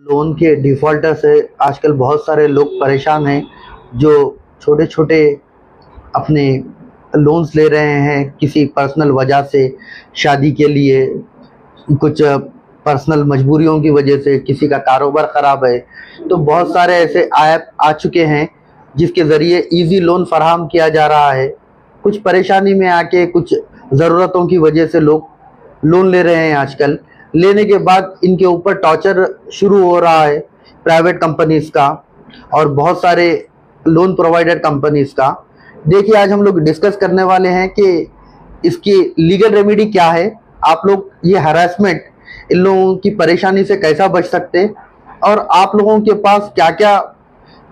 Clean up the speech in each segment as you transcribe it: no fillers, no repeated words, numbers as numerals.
Loan के defaulter से आजकल बहुत सारे लोग परेशान हैं, जो छोटे-छोटे अपने लोन्स ले रहे हैं किसी पर्सनल वजह से, शादी के लिए, कुछ पर्सनल मजबूरियों की वजह से, किसी का कारोबार ख़राब है। तो बहुत सारे ऐसे ऐप आ चुके हैं, जिसके ज़रिए ईज़ी लोन फ़राहम किया जा रहा है। कुछ परेशानी में आके, कुछ ज़रूरतों की वजह से लोग लोन ले रहे हैं आजकल। लेने के बाद इनके ऊपर टॉर्चर शुरू हो रहा है प्राइवेट कंपनीज़ का और बहुत सारे लोन प्रोवाइडर कंपनीज़ का। देखिए, आज हम लोग डिस्कस करने वाले हैं कि इसकी लीगल रेमेडी क्या है, आप लोग ये हरासमेंट, इन लोगों की परेशानी से कैसा बच सकते हैं और आप लोगों के पास क्या-क्या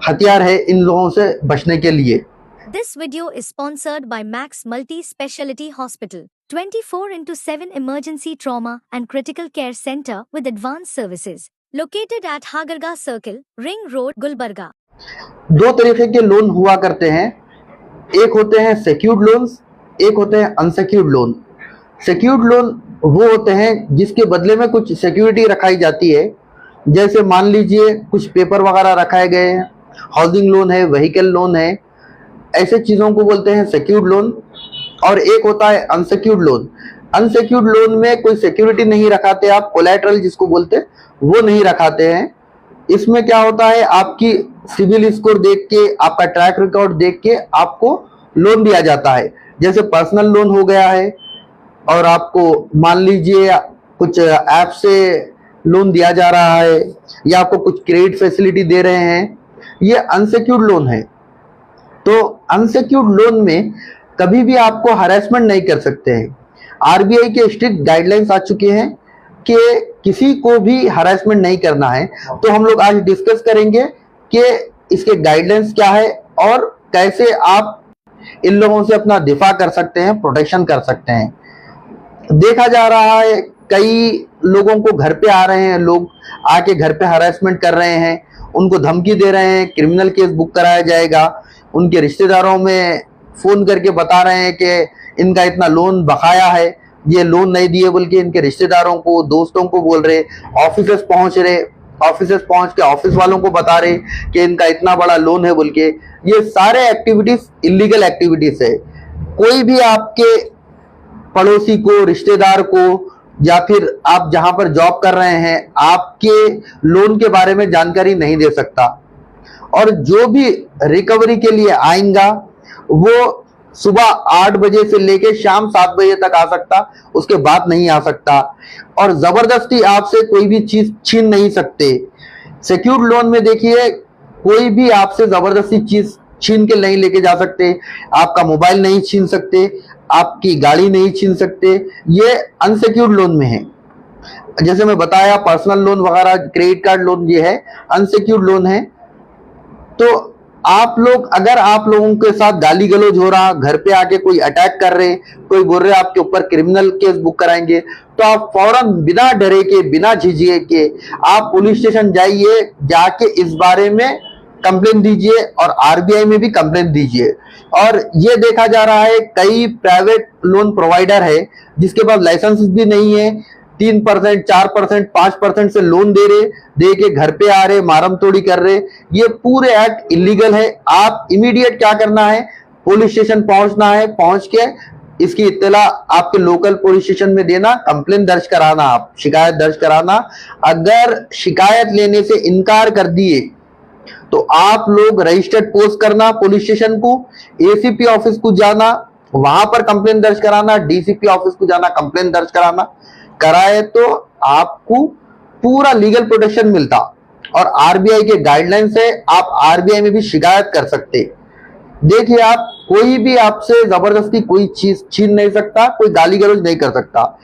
हथियार है इन लोगों से बचने के लिए। This video is sponsored by Max Multi Speciality Hospital, 24/7 emergency trauma and critical care center with advanced services, located at Hagarga Circle, Ring Road, Gulbarga. दो तरीके के लोन हुआ करते हैं, एक होते हैं सिक्योर्ड लोन्स, एक होते हैं अनसिक्योर्ड लोन। सिक्योर्ड लोन वो होते हैं जिसके बदले में कुछ सिक्योरिटी रखाई जाती है, जैसे मान लीजिए कुछ पेपर वगैरह रखाए गए हैं, हाउसिंग लोन है, व्हीकल लोन है, ऐसे चीज़ों को बोलते हैं सिक्योर्ड लोन। और एक होता है अनसिक्योर्ड लोन। अनसिक्योर्ड लोन में कोई सिक्योरिटी नहीं रखाते आप, कोलैटरल जिसको बोलते हैं वो नहीं रखाते हैं। इसमें क्या होता है, आपकी सिविल स्कोर देख के, आपका ट्रैक रिकॉर्ड देख के आपको लोन दिया जाता है। जैसे पर्सनल लोन हो गया है और आपको मान लीजिए कुछ ऐप से लोन दिया जा रहा है या आपको कुछ क्रेडिट फैसिलिटी दे रहे हैं, ये अनसिक्योर्ड लोन है। तो अनसिक्योर्ड लोन में कभी भी आपको हरासमेंट नहीं कर सकते हैं। आरबीआई के स्ट्रिक्ट गाइडलाइंस आ चुके हैं कि किसी को भी हरासमेंट नहीं करना है। तो हम लोग आज डिस्कस करेंगे कि इसके गाइडलाइंस क्या है और कैसे आप इन लोगों से अपना दिफा कर सकते हैं, प्रोटेक्शन कर सकते हैं। देखा जा रहा है कई लोगों को घर पे आ रहे हैं, लोग आके घर पे हरासमेंट कर रहे हैं, उनको धमकी दे रहे हैं, क्रिमिनल केस बुक कराया जाएगा। उनके रिश्तेदारों में फ़ोन करके बता रहे हैं कि इनका इतना लोन बकाया है, ये लोन नहीं दिए बोल के इनके रिश्तेदारों को, दोस्तों को बोल रहे, ऑफिसेस पहुंच रहे, ऑफिसेस पहुंच के ऑफिस वालों को बता रहे कि इनका इतना बड़ा लोन है बोल के। ये सारे एक्टिविटीज इलीगल एक्टिविटीज है। कोई भी आपके पड़ोसी को, रिश्तेदार को, या फिर आप जहां पर जॉब कर रहे हैं, आपके लोन के बारे में जानकारी नहीं दे सकता। और जो भी रिकवरी के लिए आएगा वो सुबह 8 बजे से लेके शाम 7 बजे तक आ सकता, उसके बाद नहीं आ सकता। और जबरदस्ती आपसे कोई भी चीज छीन नहीं सकते। सिक्योर्ड लोन में देखिए, कोई भी आपसे जबरदस्ती चीज छीन के नहीं लेके जा सकते, आपका मोबाइल नहीं छीन सकते, आपकी गाड़ी नहीं छीन सकते। ये अनसिक्योर्ड लोन में है। जैसे मैं बताया, पर्सनल लोन वगैरह, क्रेडिट कार्ड लोन, ये है अनसिक्योर्ड लोन है। तो आप लोग, अगर आप लोगों के साथ गाली गलौज हो रहा, घर पे आके कोई अटैक कर रहे, कोई बोल रहे आपके ऊपर क्रिमिनल केस बुक कराएंगे, तो आप फौरन बिना डरे के, बिना झिझके के आप पुलिस स्टेशन जाइए, जाके इस बारे में कंप्लेन दीजिए और आरबीआई में भी कंप्लेन दीजिए। और ये देखा जा रहा है कई प्राइवेट लोन प्रोवाइडर है जिसके पास लाइसेंस भी नहीं है, 3%, 4%, 5% से लोन दे के घर पे आ रहे, मारम तोड़ी कर रहे। ये पूरे एक्ट इलीगल है। आप इमीडिएट क्या करना है, पुलिस स्टेशन पहुंचना है, पहुंच के इसकी इत्तला आपके लोकल पुलिस स्टेशन में देना, कंप्लेन दर्ज कराना, आप शिकायत दर्ज कराना। अगर शिकायत लेने से इनकार कर दिए तो आप लोग रजिस्टर्ड पोस्ट करना पुलिस स्टेशन को, एसीपी ऑफिस को जाना, वहां पर कंप्लेन दर्ज कराना, डीसीपी ऑफिस को जाना, कंप्लेन दर्ज कराना। कराए तो आपको पूरा लीगल प्रोटेक्शन मिलता। और आरबीआई के गाइडलाइन से आप आरबीआई में भी शिकायत कर सकते। देखिए, आप कोई भी आपसे जबरदस्ती कोई चीज छीन नहीं सकता, कोई गाली गलौज नहीं कर सकता।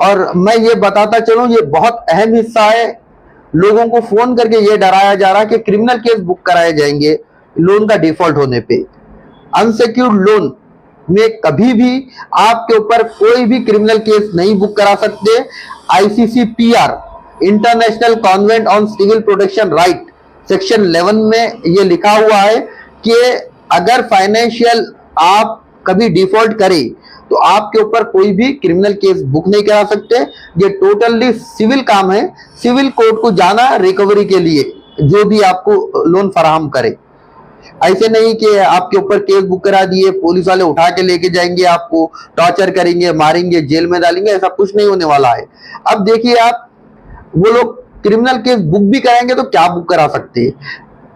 और मैं ये बताता चलूं, ये बहुत अहम हिस्सा है। लोगों को फोन करके ये डराया जा रहा कि क्रिमिनल केस बुक कराए जाएंगे लोन का डिफॉल्ट होने पे। अनसिक्योर्ड लोन में कभी भी आपके ऊपर कोई भी क्रिमिनल केस नहीं बुक करा सकते। ICCPR, international covenant on civil protection right, section 11 में ये लिखा हुआ है कि अगर फाइनेंशियल आप कभी डिफॉल्ट करें तो आपके ऊपर कोई भी क्रिमिनल केस बुक नहीं करा सकते। ये टोटली सिविल काम है, सिविल कोर्ट को जाना रिकवरी के लिए, जो भी आपको लोन फराहम करे। ऐसे नहीं कि आपके ऊपर केस बुक करा दिए, पुलिस वाले उठा के लेके जाएंगे, आपको टॉर्चर करेंगे, मारेंगे, जेल में डालेंगे, ऐसा कुछ नहीं होने वाला है। अब देखिए आप, वो लोग क्रिमिनल केस बुक भी कराएंगे तो क्या बुक करा सकते हैं?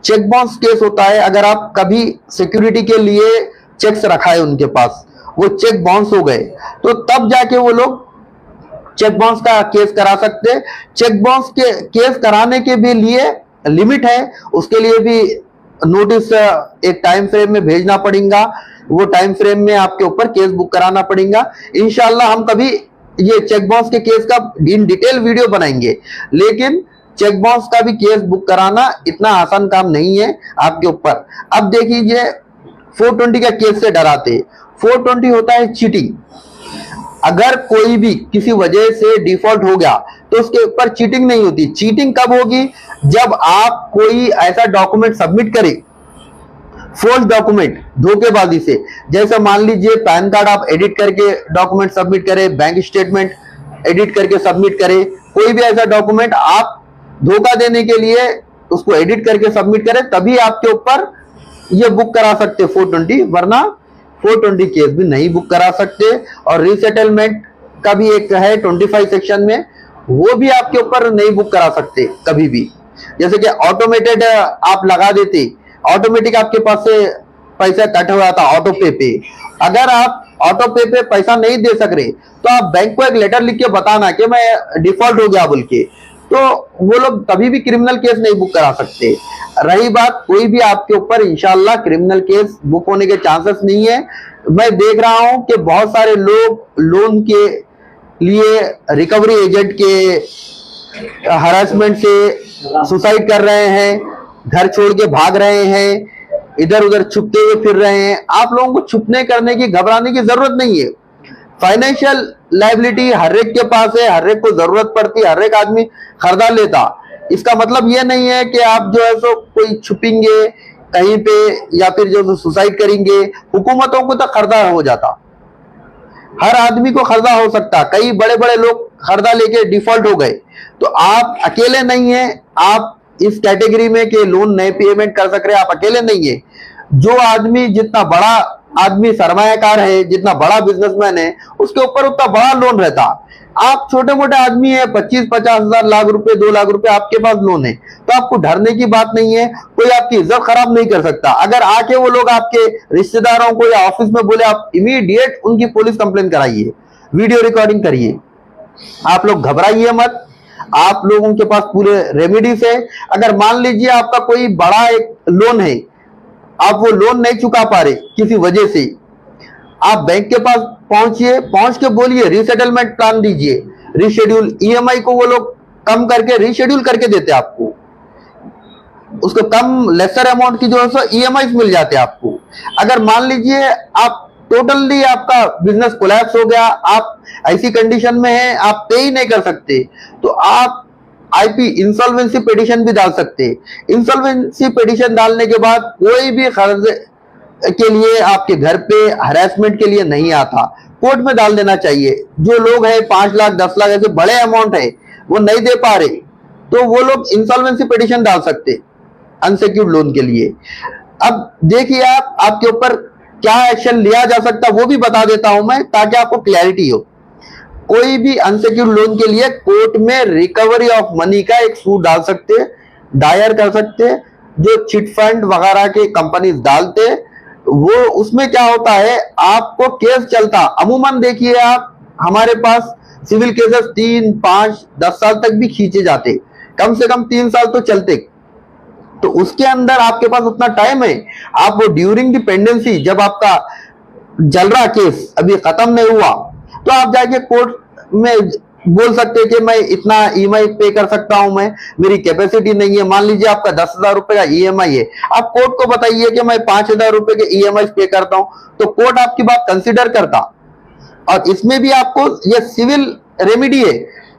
चेक बाउंस केस होता है। अगर आप कभी सिक्योरिटी के लिए चेक्स रखा है उनके पास, वो चेक बाउंस हो गए, तो तब जाके वो लोग चेक बाउंस का केस करा सकते हैं। चेक बाउंस के केस कराने के भी लिए लिमिट है, उसके लिए भी नोटिस एक टाइम फ्रेम में भेजना पड़ेगा, वो टाइम फ्रेम में आपके ऊपर केस बुक कराना पड़ेगा। इंशाल्लाह हम कभी ये चेक बाउंस के केस का इन डिटेल वीडियो बनाएंगे, लेकिन चेक बाउंस का भी केस बुक कराना इतना आसान काम नहीं है आपके ऊपर। अब देखिए 420 का केस से डराते, 420 होता है चीटिंग। अगर कोई भी किसी वजह से डिफॉल्ट हो गया तो उसके ऊपर चीटिंग नहीं होती। चीटिंग कब होगी? जब आप कोई ऐसा डॉक्यूमेंट सबमिट करें, फोर्स डॉक्यूमेंट, धोखेबाजी से। जैसे मान लीजिए पैन कार्ड आप एडिट करके डॉक्यूमेंट सबमिट करें, बैंक स्टेटमेंट एडिट करके सबमिट करें, कोई भी ऐसा डॉक्यूमेंट आप धोखा देने के लिए उसको एडिट करके सबमिट करें, तभी आपके ऊपर ये बुक करा सकते 420, वरना 420 केस भी नहीं बुक करा सकते। और रीसेटलमेंट का भी एक है 25 सेक्शन में, वो भी आपके ऊपर नहीं बुक करा सकते कभी भी। जैसे कि ऑटोमेटेड आप लगा देते, ऑटोमेटिक आपके पास से पैसा कट हुआ था ऑटो पे, अगर आप ऑटो पे पैसा नहीं दे सक रहे तो आप बैंक को एक लेटर लिख के बताना कि मैं डिफॉल्ट हो गया बोल के, तो वो लोग कभी भी क्रिमिनल केस नहीं बुक करा सकते। रही बात, कोई भी आपके ऊपर इंशाल्लाह क्रिमिनल केस बुक होने के चांसेस नहीं है। मैं देख रहा हूं कि बहुत सारे लोग लोन के लिए रिकवरी एजेंट के हरासमेंट से सुसाइड कर रहे हैं, घर छोड़ के भाग रहे हैं, इधर उधर छुपते हुए फिर रहे हैं। आप लोगों को छुपने करने की, घबराने की जरूरत नहीं है। फाइनेंशियल लायबिलिटी हर एक के पास है, हर एक को जरूरत पड़ती है, हर एक आदमी खरीदा लेता। इसका मतलब ये नहीं है कि आप जो है सो कोई छुपेंगे कहीं पे या फिर जो सुसाइड करेंगे। हुकूमतों को तो खरीदा हो जाता, हर आदमी को खरीदा हो सकता। कई बड़े बड़े लोग खरीदा लेके डिफॉल्ट हो गए, तो आप अकेले नहीं है। आप इस कैटेगरी में कि लोन नहीं पेमेंट कर सक रहे, आप अकेले नहीं है। जो आदमी, जितना बड़ा आदमी सरमायाकार है, जितना बड़ा बिजनेसमैन है, उसके ऊपर उतना बड़ा लोन रहता। आप छोटे मोटे आदमी है, 25-50 हजार, लाख रुपए, 2 लाख रुपए आपके पास लोन है, तो आपको डरने की बात नहीं है। कोई आपकी इज्जत खराब नहीं कर सकता। अगर आके वो लोग आपके रिश्तेदारों को या ऑफिस में बोले, आप इमीडिएट उनकी पुलिस कंप्लेन कराइए, वीडियो रिकॉर्डिंग करिए। आप लोग घबराइए मत, आप लोगों के पास पूरे रेमेडीज है। अगर मान लीजिए आपका कोई बड़ा एक लोन है, आप वो लोन नहीं चुका पा रहे किसी वजह से, आप बैंक के पास पहुंचिए, पहुंच के बोलिए रीसेटलमेंट प्लान दीजिए, रीशेड्यूल। ईएमआई को वो लोग कम करके रीशेड्यूल करके देते आपको, उसको कम लेसर अमाउंट की जो है सो ईएमआई मिल जाते आपको। अगर मान लीजिए आप टोटली आपका बिजनेस कोलैप्स हो गया, आप ऐसी कंडीशन में हैं आप पे ही नहीं कर सकते, तो आप आईपी इंसॉल्वेंसी पिटीशन भी डाल सकते हैं। इंसॉल्वेंसी पिटीशन डालने के बाद कोई भी कर्ज के लिए आपके घर पे हरासमेंट के लिए नहीं आता, कोर्ट में डाल देना चाहिए। जो लोग हैं 5 लाख 10 लाख ऐसे बड़े अमाउंट है वो नहीं दे पा रहे, तो वो लोग इंसॉल्वेंसी पिटीशन डाल सकते अनसिक्योर्ड लोन के लिए। अब देखिए आप, आपके ऊपर क्या एक्शन लिया जा सकता वो भी बता देता हूं मैं, ताकि आपको क्लैरिटी हो। कोई भी अनसिक्योर्ड लोन के लिए कोर्ट में रिकवरी ऑफ मनी का एक सूट डाल सकते, दायर कर सकते। जो चिट फंड वगैरह के कंपनी डालते, वो उसमें क्या होता है, आपको केस चलता। अमूमन देखिए आप, हमारे पास सिविल केसेस 3, 5, 10 साल तक भी खींचे जाते, कम से कम 3 साल तो चलते। तो उसके अंदर आपके पास उतना टाइम है, आप वो ड्यूरिंग द पेंडेंसी, जब आपका चल रहा केस अभी खत्म नहीं हुआ, तो आप जाके कोर्ट में बोल सकते हैं कि मैं इतना ईएमआई पे कर सकता हूं, मैं मेरी कैपेसिटी नहीं है। मान लीजिए आपका 10,000 रुपए का ईएमआई है, आप कोर्ट को बताइए कि मैं 5,000 रुपए के ईएमआई पे करता हूं, तो कोर्ट आपकी बात कंसीडर करता। और इसमें भी आपको ये सिविल रेमेडी है,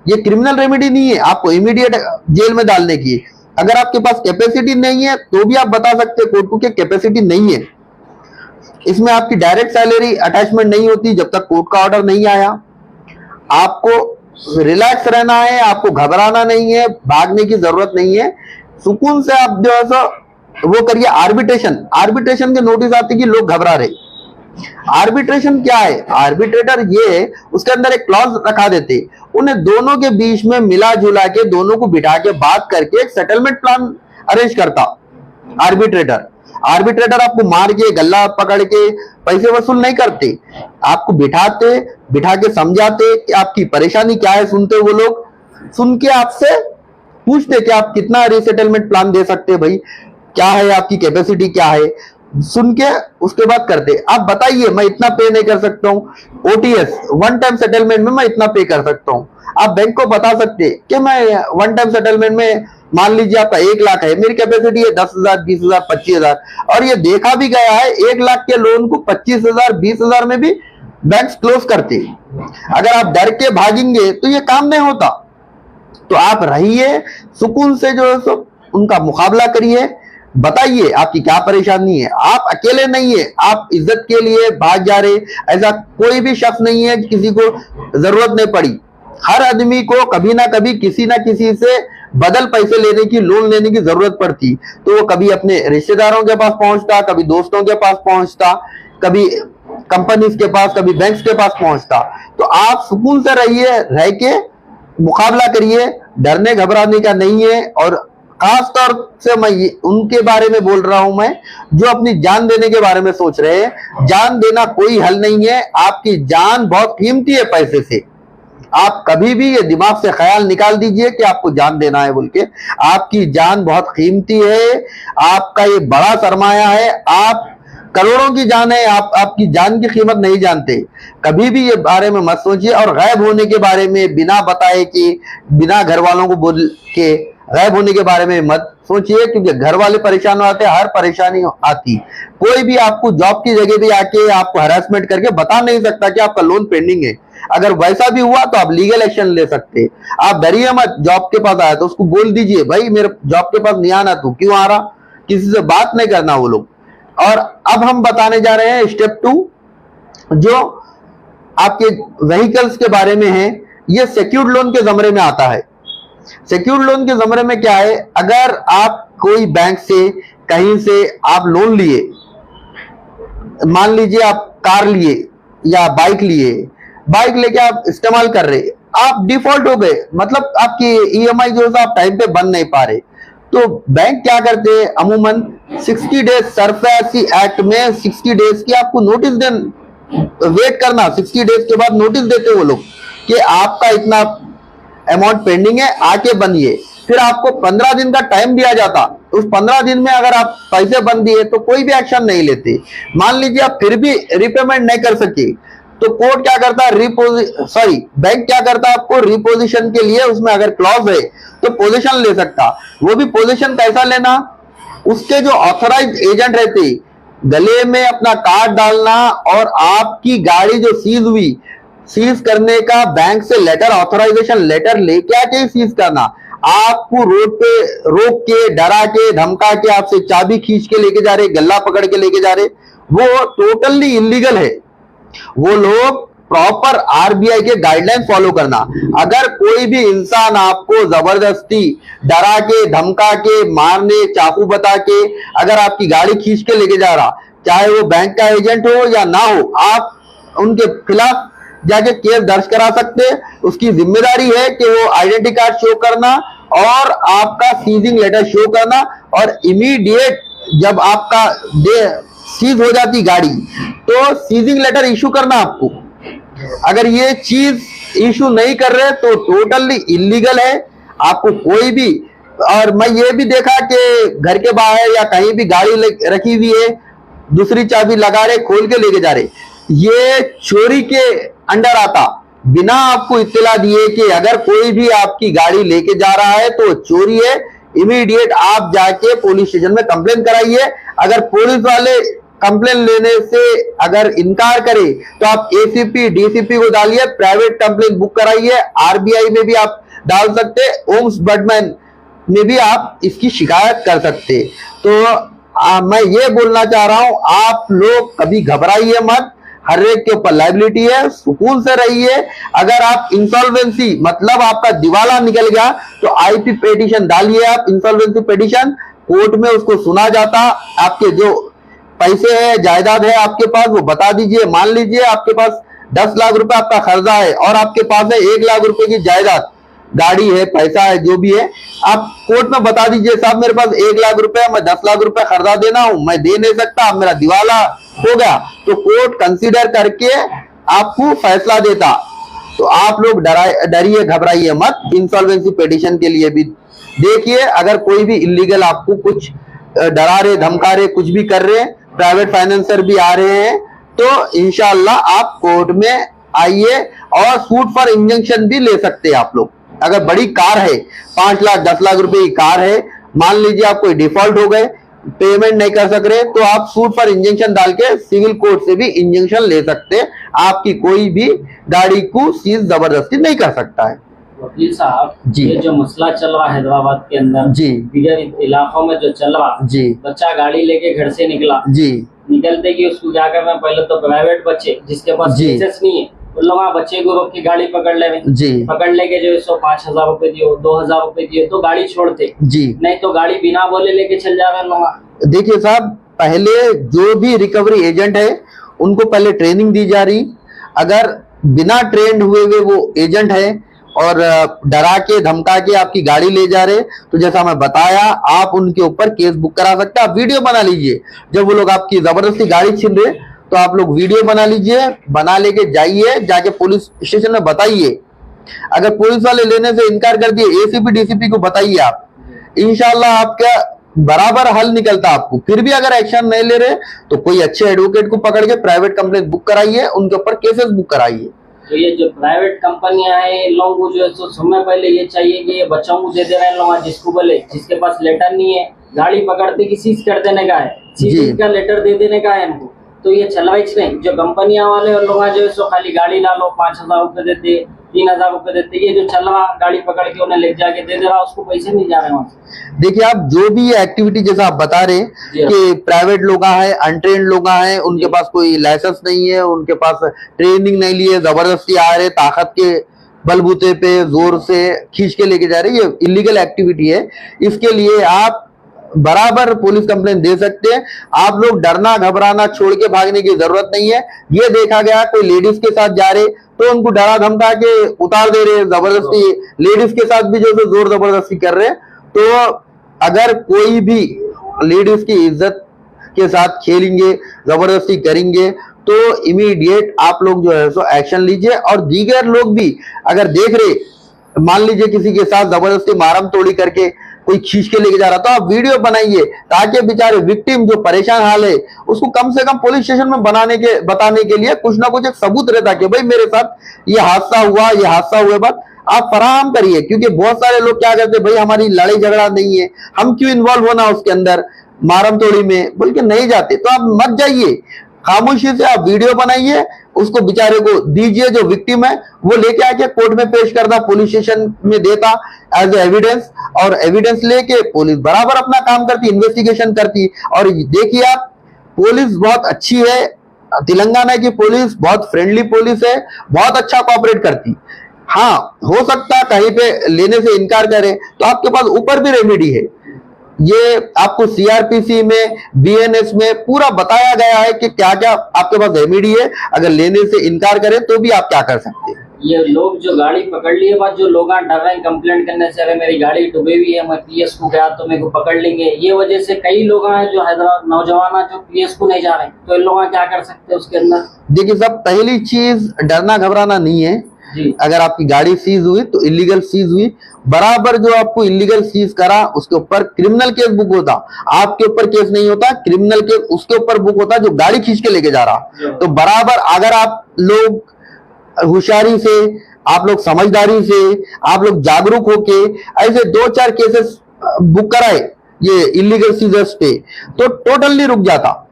ये क्रिमिनल रेमेडी नहीं है आपको इमीडिएट जेल में डालने की। अगर आपके पास कैपेसिटी नहीं है तो भी आप बता सकते कोर्ट को कि कैपेसिटी नहीं है। इसमें आपकी डायरेक्ट सैलरी अटैचमेंट नहीं होती जब तक कोर्ट का ऑर्डर नहीं आया। आपको रिलैक्स रहना है, आपको घबराना नहीं है, भागने की जरूरत नहीं है। सुकून से आप जो है सो वो करिए। आर्बिट्रेशन, आर्बिट्रेशन के नोटिस आते कि लोग घबरा रहे। आर्बिट्रेशन क्या है? आर्बिट्रेटर ये उसके अंदर एक क्लॉज रखा देते, उन्हें दोनों के बीच में मिला जुला के दोनों को बिठा के बात करके एक सेटलमेंट प्लान अरेंज करता आर्बिट्रेटर। आर्बिट्रेटर आपको मार के गल्ला पकड़ के पैसे वसूल नहीं करते, आपको बिठाते, बिठा के समझाते कि आपकी परेशानी क्या है। सुनते वो लोग, सुन के आपसे पूछते कि आप कितना रीसेटलमेंट प्लान दे सकते हैं, भाई क्या है आपकी कैपेसिटी क्या है, सुन के उसके बाद करते। आप बताइए मैं इतना पे नहीं कर सकता हूँ, ओटीएस वन टाइम सेटलमेंट में मैं इतना पे कर सकता हूँ। आप बैंक को बता सकते कि मैं वन टाइम सेटलमेंट में, मान लीजिए आपका 1 लाख है, मेरी कैपेसिटी है 10,000, 20,000, 25,000, और ये देखा भी गया है 1 लाख के लोन को 25,000, 20,000 में भी बैंक क्लोज करते। अगर आप डर के भागेंगे तो ये काम नहीं होता। तो आप रहिए सुकून से, जो है सो उनका मुकाबला करिए, बताइए आपकी क्या परेशानी है। आप अकेले नहीं है, आप इज्जत के लिए भाग जा रहे, ऐसा कोई भी शख्स नहीं है, किसी को जरूरत नहीं पड़ी। हर आदमी को कभी ना कभी किसी ना किसी से बदल पैसे लेने की, लोन लेने की जरूरत पड़ती, तो वो कभी अपने रिश्तेदारों के पास पहुंचता, कभी दोस्तों के पास पहुंचता, कभी कंपनीज के पास, कभी बैंक्स के पास पहुंचता। तो आप सुकून से रहिए, रह के मुकाबला करिए, डरने घबराने का नहीं है। और खास तौर से मैं उनके बारे में बोल रहा हूं मैं जो अपनी जान देने के बारे में सोच रहे हैं। जान देना कोई हल नहीं है, आपकी जान बहुत कीमती है पैसे से। आप कभी भी ये दिमाग से ख्याल निकाल दीजिए कि आपको जान देना है बोल के। आपकी जान बहुत कीमती है, आपका ये बड़ा सरमाया है। आप करोड़ों की जान है, आप आपकी जान की कीमत नहीं जानते। कभी भी ये बारे में मत सोचिए। और गायब होने के बारे में बिना बताए कि बिना घर वालों को बोल के गायब होने के बारे में मत सोचिए, क्योंकि घर वाले परेशान होते हैं, हर परेशानी आती। कोई भी आपको जॉब की जगह भी आके आपको हरासमेंट करके बता नहीं सकता कि आपका लोन पेंडिंग है। अगर वैसा भी हुआ तो आप लीगल एक्शन ले सकते। आप डरिए मत, जॉब के पास आया तो उसको बोल दीजिए, भाई मेरे जॉब के पास नहीं आना, तू क्यों आ रहा, किसी से बात नहीं करना वो लोग। और अब हम बताने जा रहे हैं स्टेप 2, जो आपके व्हीकल्स के बारे में है। ये सिक्योर्ड लोन के जमरे में आता है। सिक्योर्ड लोन के जमरे में क्या है? अगर आप कोई बैंक से कहीं से आप लोन लिए, मान लीजिए आप कार लिए या बाइक लिए, बाइक लेके आप इस्तेमाल कर रहे, आप डिफॉल्ट हो गए, मतलब आपकी ईएमआई जो है आप टाइम पे बन नहीं पा रहे, तो बैंक क्या करते हैं अमूमन 60 डेज सरफेसी एक्ट में 60 डेज की आपको नोटिस वेट करना। 60 डेज के बाद नोटिस देते वो लोग कि आपका इतना अमाउंट पेंडिंग है, आके बनिए। फिर आपको 15 दिन का टाइम दिया जाता। उस 15 दिन में अगर आप पैसे बन दिए तो कोई भी एक्शन नहीं लेते। मान लीजिए आप फिर भी रिपेमेंट नहीं कर सके तो कोर्ट क्या करता है, बैंक क्या करता है, आपको रिपोजिशन के लिए उसमें अगर क्लॉज है तो पोजीशन ले सकता। वो भी पोजीशन कैसा लेना, उसके जो ऑथराइज एजेंट रहते गले में अपना कार्ड डालना, और आपकी गाड़ी जो सीज हुई, सीज करने का बैंक से लेटर, ऑथराइजेशन लेटर लेके आके सीज करना। आपको रोड पे रोक के, डरा के, धमका के आपसे चाबी खींच के लेके जा रहे, गल्ला पकड़ के लेके जा रहे, वो टोटली इलीगल है। वो लोग प्रॉपर आरबीआई के गाइडलाइन फॉलो करना। अगर कोई भी इंसान आपको जबरदस्ती डरा के, धमका के, मारने, चाकू बता के अगर आपकी गाड़ी खींच के लेके जा रहा, चाहे वो बैंक का एजेंट हो या ना हो, आप उनके खिलाफ जाके केस दर्ज करा सकते। उसकी जिम्मेदारी है कि वो आइडेंटिटी कार्ड शो करना और आपका सीजिंग लेटर शो करना, और इमीडिएट जब आपका सीज हो जाती गाड़ी तो सीजिंग लेटर इशू करना आपको। अगर ये चीज इशू नहीं कर रहे तो टोटली इलीगल है। आपको कोई भी, और मैं ये भी देखा कि घर के बाहर या कहीं भी गाड़ी रखी हुई है, दूसरी चाबी लगा रहे, खोल के लेके जा रहे, ये चोरी के अंडर आता। बिना आपको इत्तला दिए कि अगर कोई भी आपकी गाड़ी लेके जा रहा है तो चोरी है, इमीडिएट आप जाके पुलिस स्टेशन में कंप्लेन कराइए। अगर पुलिस वाले कंप्लेन लेने से अगर इनकार करे तो आप एसीपी, डीसीपी को डालिए, प्राइवेट कंप्लेन बुक कराइए। आरबीआई में भी आप डाल सकते, ओम्बड्समैन में भी आप इसकी शिकायत कर सकते। तो मैं ये बोलना चाह रहा हूं, आप लोग कभी घबराइए मत, हर एक के ऊपर लायबिलिटी है, सुकून से रहिए। अगर आप इंसॉल्वेंसी मतलब आपका दिवाला निकल गया तो आईपी पिटीशन डालिए, आप इंसॉल्वेंसी पिटीशन, कोर्ट में उसको सुना जाता, आपके जो पैसे है जायदाद है आपके पास वो बता दीजिए। मान लीजिए आपके पास 10 लाख रुपए आपका कर्जा है और आपके पास है 1 लाख रुपए की जायदाद, गाड़ी है, पैसा है, जो भी है, आप कोर्ट में बता दीजिए साहब मेरे पास 1 लाख रुपए, मैं 10 लाख रुपए कर्जा देना हूं, मैं दे नहीं सकता, मेरा दिवाला हो गया, तो कोर्ट कंसीडर करके आपको फैसला देता। तो आप लोग डरिए घबराइए मत, इंसॉल्वेंसी पिटीशन के लिए भी देखिए। अगर कोई भी इलीगल आपको कुछ डरा रहे, धमका रहे, कुछ भी कर रहे हैं, प्राइवेट फाइनेंसर भी आ रहे हैं, तो इंशाल्लाह आप कोर्ट में आइए और सूट फॉर इंजंक्शन भी ले सकते हैं आप लोग। अगर बड़ी कार है, 5 लाख 10 लाख रुपए की कार है, मान लीजिए आप कोई डिफॉल्ट हो गए, पेमेंट नहीं कर सक रहे, तो आप सूट फॉर इंजंक्शन डाल के सिविल कोर्ट से भी इंजंक्शन ले सकते हैं। आपकी कोई भी गाड़ी को सीज जबरदस्ती नहीं कर सकता है। वकील साहब जी, ये जो मसला चल रहा है हैदराबाद के अंदर, जी, दीगर इलाकों में जो चल रहा, जी, बच्चा गाड़ी लेके घर से निकला, जी, निकलते कि उसको क्या करना, पहले तो प्राइवेट बच्चे जिसके पास जी, लाइसेंस नहीं है उन लोग बच्चे को रोक के गाड़ी पकड़ ले, जी, पकड़ लेके जो 5,000 रुपए दियो, 2,000 रुपए दियो तो गाड़ी छोड़ते, जी, नहीं तो गाड़ी बिना बोले लेके चल जा रहे लोग। देखिए साहब, पहले जो भी रिकवरी एजेंट है उनको पहले ट्रेनिंग दी जा रही। अगर बिना ट्रेंड हुए वो एजेंट है और डरा के धमका के आपकी गाड़ी ले जा रहे, तो जैसा मैं बताया आप उनके ऊपर केस बुक करा सकते हैं। आप वीडियो बना लीजिए, जब वो लोग आपकी जबरदस्ती गाड़ी छीन रहे तो आप लोग वीडियो बना लीजिए, बना लेके जाइए, जाके पुलिस स्टेशन में बताइए। अगर पुलिस वाले लेने से इनकार कर दिए, एसीपी डीसीपी को बताइए आप, इंशाल्लाह आपका बराबर हल निकलता। आपको फिर भी अगर एक्शन नहीं ले रहे तो कोई अच्छे एडवोकेट को पकड़ के प्राइवेट कंप्लेंट बुक कराइए, उनके ऊपर केसेस बुक कराइए। तो ये जो प्राइवेट कंपनियां हैं इन लोगों को जो है तो समय पहले ये चाहिए कि ये बच्चों को दे दे रहे हैं लोग, जिसको बोले जिसके पास लेटर नहीं है गाड़ी पकड़ते कि सीज कर देने का है, सीज का लेटर दे देने का है इनको, तो ये चलवाइच नहीं। जो कंपनियां वाले और लोग जो है सो खाली गाड़ी ला लो, 5,000 रुपए देते, 3,000 रुपए देते, ये जो चल रहा गाड़ी पकड़ के उन्हें ले जाके दे दे रहा, उसको पैसे नहीं जा रहे वहां से। देखिए आप जो भी एक्टिविटी जैसा आप बता रहे कि प्राइवेट लोग हैं, अनट्रेन्ड लोग हैं, उनके पास कोई लाइसेंस नहीं है, उनके पास ट्रेनिंग नहीं लिए, जबरदस्ती आ रहे, ताकत के बलबूते पे जोर से खींच के लेके जा रहे, ये इलीगल एक्टिविटी है। इसके लिए आप बराबर पुलिस कंप्लेंट दे सकते हैं। आप लोग डरना घबराना छोड़ के भागने की जरूरत नहीं है। ये देखा गया कोई लेडीज के साथ जा रहे तो उनको डरा धमका के उतार दे रहे, जबरदस्ती लेडीज के साथ भी जो जोर जबरदस्ती कर रहे। तो अगर कोई भी लेडीज की इज्जत के साथ खेलेंगे, जबरदस्ती करेंगे, तो इमीडिएट आप लोग जो है सो एक्शन लीजिए। और दीगर लोग भी अगर देख रहे, मान लीजिए किसी के साथ जबरदस्ती मारम तोड़ी करके कोई खींच के लेके जा रहा, तो आप वीडियो बनाइए ताकि बेचारे विक्टिम जो परेशान हाल है उसको कम से कम पुलिस स्टेशन में बताने के लिए कुछ ना कुछ एक सबूत रहता कि भाई मेरे साथ ये हादसा हुआ, ये हादसा हुए, बात आप फराहम करिए। क्योंकि बहुत सारे लोग क्या करते, भाई हमारी लड़ाई झगड़ा नहीं है, हम क्यों इन्वॉल्व होना उसके अंदर मारम तोड़ी में, बोल के नहीं जाते। तो आप मत जाइए, खामोशी से आप वीडियो बनाइए, उसको बेचारे को दीजिए, जो विक्टिम है वो लेके आके कोर्ट में पेश करता, पुलिस स्टेशन में देता एज एविडेंस, और एविडेंस लेके पुलिस बराबर अपना काम करती, इन्वेस्टिगेशन करती। और देखिए आप, पुलिस बहुत अच्छी है, तेलंगाना की पुलिस बहुत फ्रेंडली पुलिस है, बहुत अच्छा कोऑपरेट करती। हाँ, हो सकता है कहीं पे लेने से इनकार करे तो आपके पास ऊपर भी रेमेडी है। ये आपको सीआरपीसी में, बीएनएस में पूरा बताया गया है कि क्या क्या आपके पास रेमेडी है, अगर लेने से इनकार करें तो भी आप क्या कर सकते हैं। ये लोग जो गाड़ी पकड़ लिए बाद जो लोग डर रहे हैं कंप्लेंट करने से, अरे मेरी गाड़ी डूबी हुई है, मैं पीएस को गया तो मेरे को पकड़ लेंगे, ये वजह से कई लोग हैं जो हैदराबाद नौजवान जो पीएस को नहीं जा रहे, तो इन लोग क्या कर सकते हैं उसके अंदर? देखिए साहब, पहली चीज डरना घबराना नहीं है। अगर आपकी गाड़ी सीज हुई तो इलीगल सीज हुई, बराबर जो आपको इलीगल सीज करा उसके ऊपर क्रिमिनल केस बुक होता, आपके ऊपर केस नहीं होता, क्रिमिनल केस उसके ऊपर बुक होता जो गाड़ी खींच के लेके जा रहा। तो बराबर अगर आप लोग होशियारी से, आप लोग समझदारी से, आप लोग जागरूक होके ऐसे 2-4 केसेस बुक कराए ये इलीगल सीजर्स पे, तो टोटली रुक जाता।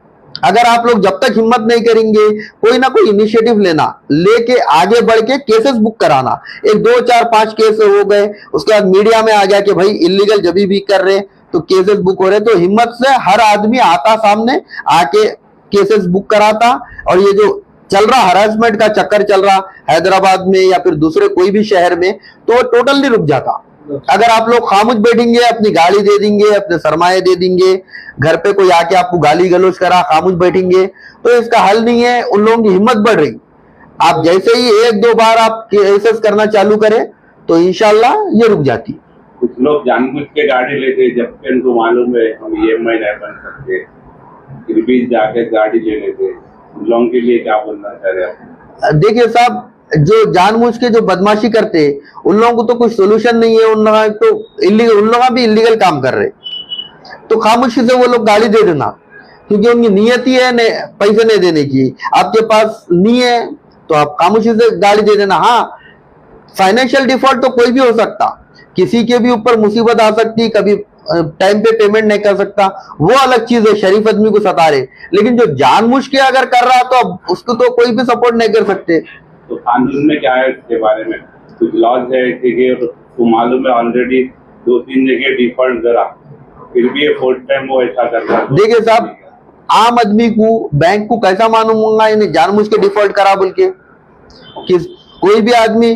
अगर आप लोग जब तक हिम्मत नहीं करेंगे, कोई ना कोई इनिशिएटिव लेना, लेके आगे बढ़ के केसेस बुक कराना, 1, 2, 4, 5 केस हो गए, उसके बाद मीडिया में आ गया कि भाई इलीगल जब भी कर रहे तो केसेस बुक हो रहे, तो हिम्मत से हर आदमी आता सामने आके केसेस बुक कराता। और ये जो चल रहा हरासमेंट का चक्कर चल रहा हैदराबाद में या फिर दूसरे कोई भी शहर में, तो टोटली रुक जाता। अगर आप लोग खामोश बैठेंगे, अपनी गाली दे देंगे, अपने सरमाए दे देंगे, घर पे कोई आके आपको गाली गलौज करा, खामोश बैठेंगे, तो इसका हल नहीं है। उन लोगों की हिम्मत बढ़ रही। आप जैसे ही 1-2 बार आप केसेस करना चालू करें तो इंशाल्लाह ये रुक जाती। कुछ लोग जानबूझ के गाड़ी लेते, जबकि उनको मालूम है हम EMI नहीं बन सकते, फिर भी जाके गाड़ी ले लेते। उन लोगों के लिए क्या बोलना चाह रहे आप? देखिए साहब, जो जानबूझ के जो बदमाशी करते उन लोगों को तो कुछ सोल्यूशन नहीं है। उन लोग तो इलीगल, उन लोग भी इलीगल काम कर रहे, तो खामोशी से वो लोग गाड़ी दे देना, क्योंकि उनकी नियत ही है पैसे नहीं देने की। आपके पास नहीं है तो आप खामोशी से गाड़ी दे देना। हाँ, फाइनेंशियल डिफॉल्ट तो कोई भी हो सकता, किसी के भी ऊपर मुसीबत आ सकती, कभी टाइम पे पेमेंट नहीं कर सकता, वो अलग चीज है, शरीफ आदमी को सता रहे। लेकिन जो जानबूझ के अगर कर रहा तो अब उसको तो कोई भी सपोर्ट नहीं कर सकते। तो कानून में क्या है इसके बारे में? कुछ लॉज है कि तो मालूम है ऑलरेडी 2-3 जगह डिफॉल्ट करा, फिर भी ये 4th टाइम वो ऐसा कर रहा है। देखिए साहब, आम आदमी को, बैंक को कैसा मालूम होगा इन्हें जानबूझ के डिफॉल्ट करा बोल के? कोई भी आदमी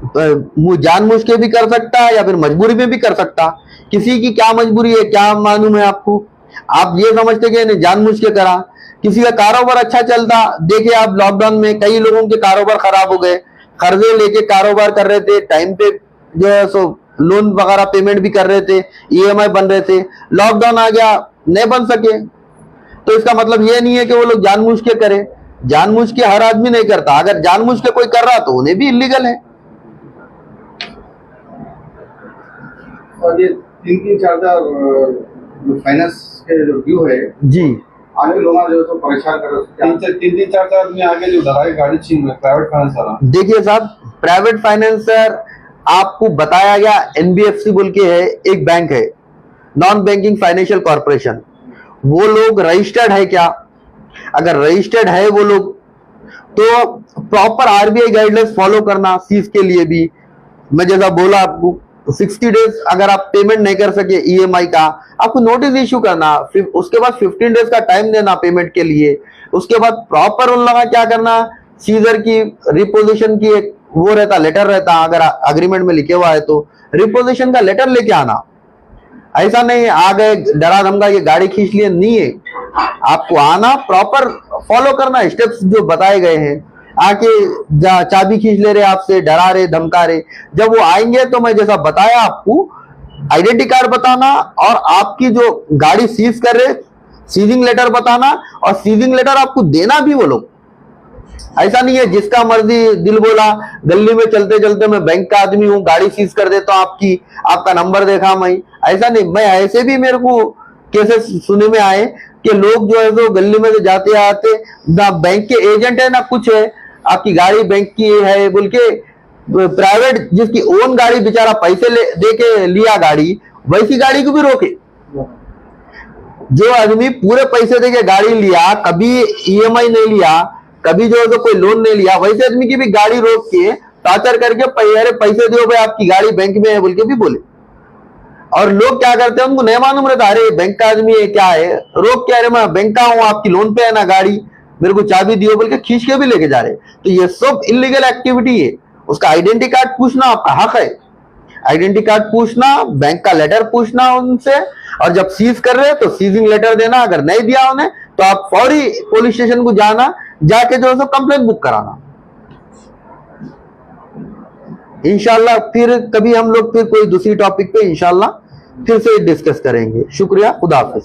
जानबूझ के भी कर सकता है या फिर मजबूरी में भी कर सकता। किसी की क्या मजबूरी है, क्या मालूम है आपको? आप ये समझते कि इन्हें जानबूझ के करा। किसी का कारोबार अच्छा चलता, देखिए आप लॉकडाउन में कई लोगों के कारोबार खराब हो गए, कर्जे लेके कारोबार कर रहे थे, टाइम पे जो है सो लोन वगैरह पेमेंट भी कर रहे थे, EMI बन रहे थे, लॉकडाउन आ गया, नहीं बन सके। तो इसका मतलब ये नहीं है कि वो लोग जानबूझ के करे। जानबूझ के हर आदमी नहीं करता, अगर जानबूझ के कोई कर रहा तो उन्हें भी इलीगल है। और ये 3-4 जो फाइनेंस के जो ड्यू है जी, आगे लोग जो है तो परेशान कर रहे हैं। 3-4 आदमी आगे जो डराए गाड़ी छीन रहे, प्राइवेट फाइनेंस वाला। देखिए साहब, प्राइवेट फाइनेंसर आपको बताया गया NBFC बोल के है, एक बैंक है, नॉन बैंकिंग फाइनेंशियल कॉर्पोरेशन। वो लोग रजिस्टर्ड है क्या? अगर रजिस्टर्ड है वो लोग, तो प्रॉपर RBI गाइडलाइंस फॉलो करना सीज के लिए भी। मैं जैसा बोला आपको, 60 डेज अगर आप पेमेंट नहीं कर सके EMI का, आपको नोटिस इश्यू करना, फिर उसके बाद 15 डेज का टाइम देना पेमेंट के लिए। उसके बाद प्रॉपर उन लोगों क्या करना, सीजर की रिपोजिशन की एक वो रहता, लेटर रहता, अगर अग्रीमेंट में लिखे हुआ है तो रिपोजिशन का लेटर लेके आना। ऐसा नहीं आ गए डरा धमका के गाड़ी खींच लिए, नहीं है। आपको आना, प्रॉपर फॉलो करना स्टेप्स जो बताए गए हैं। आके चाबी खींच ले रहे आपसे, डरा रहे, धमका रहे, जब वो आएंगे तो मैं जैसा बताया आपको, आइडेंटिटी कार्ड बताना और आपकी जो गाड़ी सीज कर रहे सीजिंग लेटर बताना, और सीजिंग लेटर आपको देना भी वो लोग। ऐसा नहीं है जिसका मर्जी दिल बोला, गली में चलते चलते मैं बैंक का आदमी हूँ, गाड़ी सीज कर देता हूँ आपकी, आपका नंबर देखा मैं। ऐसा नहीं, मैं ऐसे भी मेरे को केसेस सुनने में आए कि लोग जो है तो गली में से जाते आते, ना बैंक के एजेंट है ना कुछ है, आपकी गाड़ी बैंक की है बोल के, प्राइवेट जिसकी ओन गाड़ी बेचारा पैसे दे के लिया गाड़ी, वैसी गाड़ी को भी रोके। जो आदमी पूरे पैसे दे के गाड़ी लिया, कभी EMI नहीं लिया, कभी जो है तो कोई लोन नहीं लिया, वैसे आदमी की भी गाड़ी रोक के टार्चर करके पैसे दो भाई, आपकी गाड़ी बैंक में है बोल के भी बोले। और लोग क्या करते हैं, उनको नहीं मालूम रहता, अरे बैंक का आदमी है क्या है, रोक के, अरे मैं बैंक का हूं, आपकी लोन पे है ना गाड़ी, मेरे को चाबी दियो बोल के खींच के भी लेके जा रहे। तो ये सब इलीगल एक्टिविटी है। उसका आइडेंटिटी कार्ड पूछना आपका हक है, आइडेंटिटी कार्ड पूछना, बैंक का लेटर पूछना उनसे, और जब सीज कर रहे तो सीजिंग लेटर देना। अगर नहीं दिया उन्हें तो आप फौरी पुलिस स्टेशन को जाना, जाके जो है कंप्लेंट बुक कराना। इंशाल्लाह फिर कभी हम लोग फिर कोई दूसरी टॉपिक पे इंशाल्लाह फिर से डिस्कस करेंगे। शुक्रिया, खुदा हाफिज।